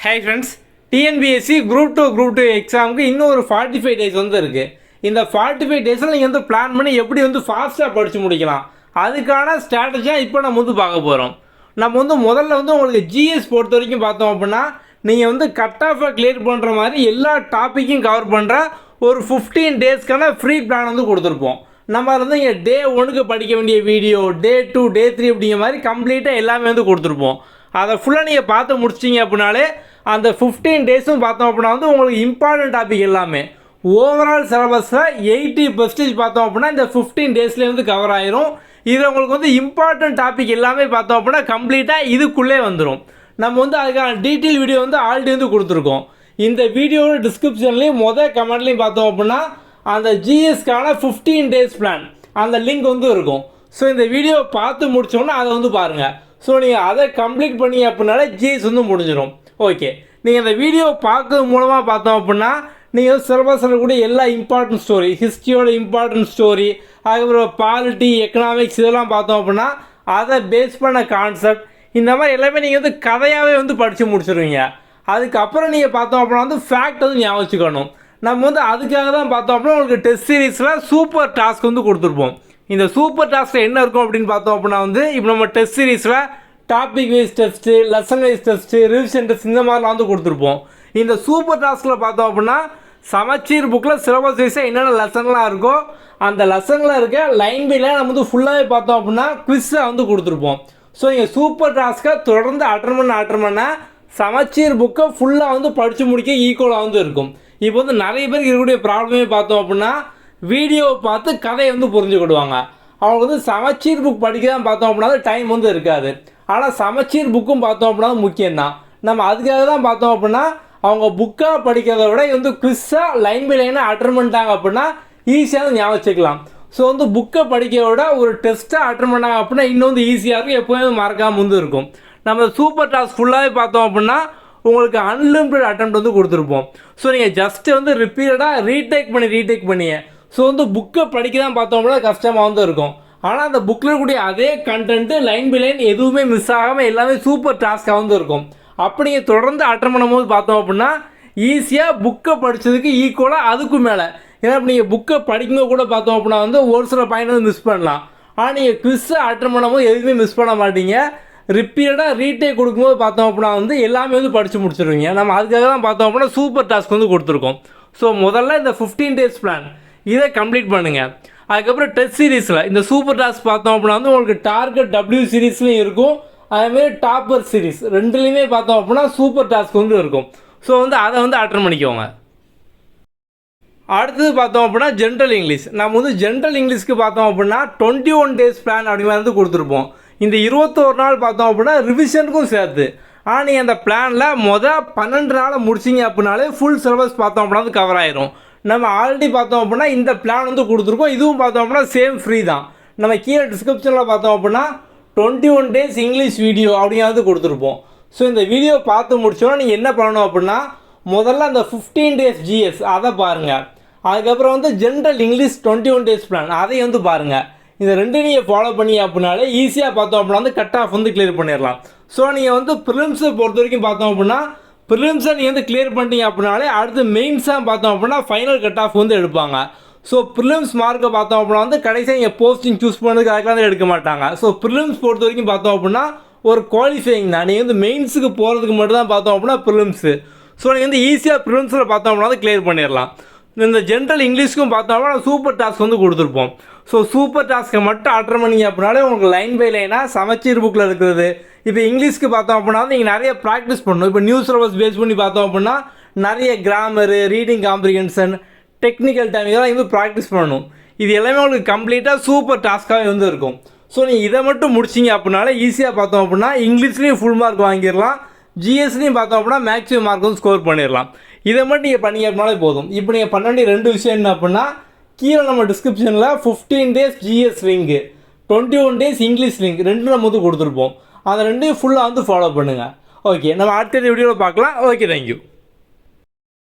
Hi friends, TNPSC group 2 எக்ஸாமுக்கு இன்னும் ஒரு 45 டேஸ் இருக்குது. இந்த 45 டேஸில் நீங்கள் பிளான் பண்ணி எப்படி ஃபாஸ்ட்டாக படித்து முடிக்கலாம், அதுக்கான ஸ்ட்ராட்டஜியாக இப்போ நம்ம பார்க்க போகிறோம். நம்ம முதல்ல உங்களுக்கு ஜிஎஸ் பொறுத்த வரைக்கும் பார்த்தோம் அப்படின்னா, நீங்கள் கட் ஆஃபை கிளியர் பண்ணுற மாதிரி எல்லா டாப்பிக்கும் கவர் பண்ணுற ஒரு 15 டேஸ்க்கான ஃப்ரீ பிளான் கொடுத்துருப்போம். நம்ம அதில் இங்கே டே 1க்கு படிக்க வேண்டிய வீடியோ, டே 2, டே 3 அப்படிங்கிற மாதிரி கம்ப்ளீட்டாக எல்லாமே கொடுத்துருப்போம். அதை ஃபுல்லாக நீங்கள் பார்த்து முடிச்சிங்க அப்படின்னாலே அந்த 15 டேஸும் பார்த்தோம் அப்படின்னா உங்களுக்கு இம்பார்ட்டன்ட் டாபிக் எல்லாமே ஓவரால் சிலபஸில் 80% பார்த்தோம் அப்படின்னா இந்த 15 டேஸ்லேயே கவர் ஆயிரும். இதில் உங்களுக்கு இம்பார்ட்டன்ட் டாபிக் எல்லாமே பார்த்தோம் அப்படின்னா கம்ப்ளீட்டாக இதுக்குள்ளே வந்துடும். நம்ம அதுக்கான டீட்டெயில் வீடியோ ஆல்ரெடி கொடுத்துருக்கோம். இந்த வீடியோட டிஸ்கிரிப்ஷன்லேயும் கமெண்ட்லேயும் பார்த்தோம் அப்படின்னா அந்த ஜிஎஸ்க்கான 15 டேஸ் பிளான் அந்த லிங்க் இருக்கும். ஸோ இந்த வீடியோ பார்த்து முடிச்சோன்னா அதை பாருங்கள். ஸோ நீங்கள் அதை கம்ப்ளீட் பண்ணி அப்படின்னாலே ஜிஎஸ் முடிஞ்சிடும். ஓகே, நீங்கள் இந்த வீடியோ பார்க்கறது மூலமாக பார்த்தோம் அப்படின்னா நீங்கள் சிலபஸில் கூட எல்லா இம்பார்ட்டன்ட் ஸ்டோரி, ஹிஸ்ட்ரியோட இம்பார்ட்டன்ட் ஸ்டோரி, அதுக்கப்புறம் பாலிட்டி, எக்கனாமிக்ஸ் இதெல்லாம் பார்த்தோம் அப்படின்னா அதை பேஸ் பண்ண கான்செப்ட் இந்த மாதிரி எல்லாமே நீங்கள் கதையாகவே படித்து முடிச்சிடுவீங்க. அதுக்கப்புறம் நீங்கள் பார்த்தோம் அப்படின்னா ஃபேக்ட் ஞாபகம் வச்சுக்கணும். நம்ம அதுக்காக தான் பார்த்தோம் அப்படின்னா உங்களுக்கு டெஸ்ட் சீரீஸில் சூப்பர் டாஸ்க் கொடுத்துருப்போம். இந்த சூப்பர் டாஸ்கில் என்ன இருக்கும் அப்படின்னு பார்த்தோம் அப்படின்னா இப்போ நம்ம டெஸ்ட் சீரீஸில் topic wise test, lesson wise test, revision test இந்த மாதிரிலாம் கொடுத்துருப்போம். இந்த சூப்பர் டாஸ்கில் பார்த்தோம் அப்படின்னா சமச்சீர் புக்கில் சிலபஸ் வைஸாக என்னென்ன லெசன்லாம் இருக்கோ அந்த லெசனில் இருக்க லைன் பை லைன் நம்ம ஃபுல்லாகவே பார்த்தோம் அப்படின்னா குவிஸை கொடுத்துருப்போம். ஸோ இங்கே சூப்பர் டாஸ்க்கை தொடர்ந்து அட்டன் பண்ண சமச்சீர் புக்கை ஃபுல்லாக படித்து முடிக்க ஈக்குவலாக இருக்கும். இப்போ நிறைய பேருக்கு இருக்கக்கூடிய ப்ராப்ளமே பார்த்தோம் அப்படின்னா வீடியோவை பார்த்து கதையை புரிஞ்சுக்கிடுவாங்க. அவங்க சமச்சீர் புக் படிக்க தான் பார்த்தோம் அப்படின்னா டைம் இருக்காது. ஆனால் சமச்சீர் புக்கும் பார்த்தோம் அப்படின்னா முக்கியம்தான். நம்ம அதுக்காக தான் பார்த்தோம் அப்படின்னா அவங்க புக்காக படிக்கிறத விட குவிஸாக லைன் பை லைனாக அட்டன் பண்ணிட்டாங்க அப்படின்னா ஈஸியாக ஞாபகம் வச்சுக்கலாம். ஸோ புக்கை படிக்கிறத விட ஒரு டெஸ்ட்டாக அட்டன் பண்ணாங்க அப்படின்னா இன்னும் ஈஸியாக இருக்கும், எப்போயுமே மறக்காமல் இருக்கும். நம்ம சூப்பர் டாஸ்க் ஃபுல்லாகவே பார்த்தோம் அப்படின்னா உங்களுக்கு அன்லிமிட்டட் அட்டெம்ப்ட் கொடுத்துருப்போம். ஸோ நீங்கள் ஜஸ்ட்டு ரிப்பீட்டடாக ரீடேக் பண்ணிங்க. ஸோ புக்கை படிக்க தான் பார்த்தோம் அப்படின்னா கஷ்டமாக இருக்கும். ஆனால் அந்த புக்கில் இருக்கக்கூடிய அதே கண்டென்ட்டு லைன் பை லைன் எதுவுமே மிஸ் ஆகாமல் எல்லாமே சூப்பர் டாஸ்க்காக இருக்கும். அப்படி நீங்கள் தொடர்ந்து அட்டன் பண்ணும்போது பார்த்தோம் அப்படின்னா ஈஸியாக புக்கை படித்ததுக்கு ஈக்குவலாக அதுக்கும் மேலே. ஏன்னா இப்போ நீங்கள் புக்கை படிக்கும்போது கூட பார்த்தோம் அப்படின்னா ஒரு சில பாயிண்ட் மிஸ் பண்ணலாம். ஆனால் நீங்கள் குவிஸை அட்டன் பண்ணும்போது எதுவுமே மிஸ் பண்ண மாட்டீங்க. ரிப்பீட்டடாக ரீடேக் கொடுக்கும்போது பார்த்தோம் அப்படின்னா எல்லாமே படித்து முடிச்சிடுவீங்க. நம்ம அதுக்காக தான் பார்த்தோம் அப்படின்னா சூப்பர் டாஸ்க் கொடுத்துருக்கோம். ஸோ முதல்ல இந்த 15 டேஸ் பிளான் இதை கம்ப்ளீட் பண்ணுங்கள். அதுக்கப்புறம் டெஸ்ட் சீரீஸில் இந்த சூப்பர் டாஸ்க் பார்த்தோம் அப்படின்னா உங்களுக்கு டார்கெட் W சீரீஸ்லையும் இருக்கும், அதேமாரி டாப்பர் சீரீஸ் ரெண்டுலேயுமே பார்த்தோம் அப்படின்னா சூப்பர் டாஸ்க் இருக்கும். ஸோ அதை அட்டன் பண்ணிக்கோங்க. அடுத்தது பார்த்தோம் அப்படின்னா ஜென்ரல் இங்கிலீஷ். நம்ம ஜென்ரல் இங்கிலீஷ்க்கு பார்த்தோம் அப்படின்னா 21 டேஸ் பிளான் அப்படிங்கிறது கொடுத்துருப்போம். இந்த 21 நாள் பார்த்தோம் அப்படின்னா ரிவிஷனுக்கும் சேர்த்து. ஆனால் நீங்கள் அந்த பிளானில் 12 நாளை முடிச்சிங்க அப்படின்னாலே ஃபுல் சிலபஸ் பார்த்தோம் அப்படின்னா கவர் ஆயிரும். நம்ம ஆல்ரெடி பார்த்தோம் அப்படின்னா இந்த பிளான் கொடுத்துருக்கோம். இதுவும் பார்த்தோம் அப்படின்னா சேம் ஃப்ரீ தான். நம்ம கீழே டிஸ்கிரிப்ஷனில் பார்த்தோம் அப்படின்னா 21 டேஸ் இங்கிலீஷ் வீடியோ அப்படிங்கிறது கொடுத்துருப்போம். ஸோ இந்த வீடியோ பார்த்து முடிச்சோன்னா நீங்கள் என்ன பண்ணணும் அப்படின்னா முதல்ல அந்த 15 டேஸ் ஜிஎஸ் அதை பாருங்கள். அதுக்கப்புறம் ஜென்ரல் இங்கிலீஷ் 21 டேஸ் பிளான் அதையும் பாருங்கள். இந்த ரெண்டு நீங்கள் ஃபாலோ பண்ணி அப்படின்னாலே ஈஸியாக பார்த்தோம் அப்படின்னா கட் ஆஃப் கிளியர் பண்ணிடலாம். ஸோ நீங்கள் ப்ரிலிம்ஸை பொறுத்த வரைக்கும் பார்த்தோம் அப்படின்னா ப்ரிலிம்ஸை நீங்கள் கிளியர் பண்ணிட்டீங்க அப்படின்னாலே அடுத்து மெயின்ஸாக பார்த்தோம் அப்படின்னா ஃபைனல் கட் ஆஃப் எடுப்பாங்க. ஸோ ப்ரிலிம்ஸ் மார்க்கை பார்த்தோம் அப்படின்னா கடைசியாக நீங்கள் போஸ்டிங் சூஸ் பண்ணதுக்கு அதுக்காக எடுக்க மாட்டாங்க. ஸோ ப்ரிலிம்ஸ் பொறுத்த வரைக்கும் பார்த்தோம் அப்படின்னா ஒரு குவாலிஃபைங் தான். நீங்கள் மெயின்ஸுக்கு போகிறதுக்கு மட்டும் தான் பார்த்தோம் அப்படின்னா ப்ரிலிம்ஸு. ஸோ நீங்கள் ஈஸியாக ப்ரிலிம்ஸில் பார்த்தோம் அப்படின்னா கிளியர் பண்ணிடலாம். இந்த ஜென்ரல் இங்கிலீஷ்க்கும் பார்த்தோம்னா சூப்பர் டாஸ்க் கொடுத்துருப்போம். ஸோ சூப்பர் டாஸ்க்கை மட்டும் அட்டன் பண்ணிங்க அப்படின்னாலே உங்களுக்கு லைன் பை லைனாக சமச்சீர் புக்கில் இருக்கிறது. இப்போ இங்கிலீஷ்க்கு பார்த்தோம் அப்படின்னா நீங்கள் நிறைய ப்ராக்டிஸ் பண்ணணும். இப்போ நியூஸ் சிலபஸ் பேஸ் பண்ணி பார்த்தோம் அப்படின்னா நிறைய grammar, reading comprehension, technical time இதெல்லாம் ப்ராக்டிஸ் பண்ணணும். இது எல்லாமே உங்களுக்கு கம்ப்ளீட்டாக சூப்பர் டாஸ்க்காகவே இருக்கும். ஸோ நீங்கள் இதை மட்டும் முடிச்சிங்க அப்படின்னாலே ஈஸியாக பார்த்தோம் அப்படின்னா இங்கிலீஷ்லேயும் ஃபுல் மார்க் வாங்கிடலாம், ஜிஎஸ்லேயும் பார்த்தோம் அப்படின்னா மேக்ஸிமம் மார்க்கும் ஸ்கோர் பண்ணிடலாம். இதை மட்டும் நீங்கள் பண்ணிங்க அப்படின்னாலே போதும். இப்போ நீங்கள் பண்ண வேண்டிய 2 விஷயம் என்ன அப்படின்னா கீழே நம்ம டிஸ்கிரிப்ஷனில் 15 days GS link, 21 days English link ரெண்டு நம்ம கொடுத்துருப்போம். அந்த ரெண்டையும் ஃபுல்லாக ஃபாலோ பண்ணுங்கள். ஓகே, நம்ம அடுத்த வீடியோவில் பார்க்கலாம். Okay, thank you.